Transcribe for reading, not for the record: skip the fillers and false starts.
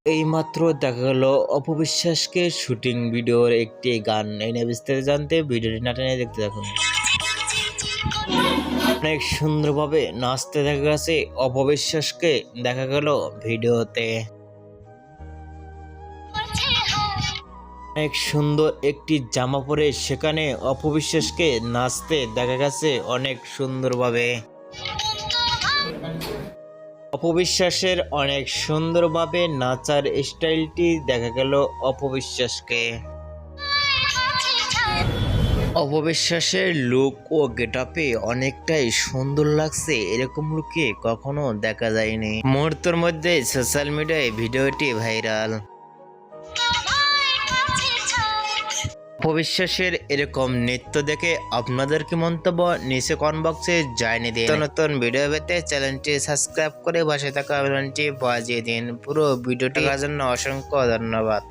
এইমাত্র দেখা গেল অপবিশ্বাসকে শুটিং ভিডিওর একটি গান এনে বিস্তারিত জানতে ভিডিওটি না টেনে দেখতে থাকুন। অনেক সুন্দরভাবে নাচতে দেখা গেছে অপবিশ্বাসকে দেখা গেল ভিডিওতে। অনেক সুন্দর একটি জামা পরে সেখানে অপবিশ্বাসকে নাচতে দেখা গেছে অনেক সুন্দরভাবে। অপবিশ্বাসের অনেক সুন্দরভাবে নাচার স্টাইলটি দেখা গেল অপবিশ্বাসকে। অপবিশ্বাসের লুক ও গেটআপে অনেকটাই সুন্দর লাগছে, এরকম লুকে কখনো দেখা যায়নি। মুহূর্তের মধ্যে সোশ্যাল মিডিয়ায় ভিডিওটি ভাইরাল। অপবিশ্বাসের এরকম নৃত্য দেখে আপনাদের কি মন্তব্য নিচে কমেন্ট বক্সে জানিয়ে দিন। নতুন ভিডিও পেতে চ্যানেলটি সাবস্ক্রাইব করে পাশে থাকা বেলটি বাজিয়ে দিন। পুরো ভিডিওটি দেখার জন্য অসংখ্য ধন্যবাদ।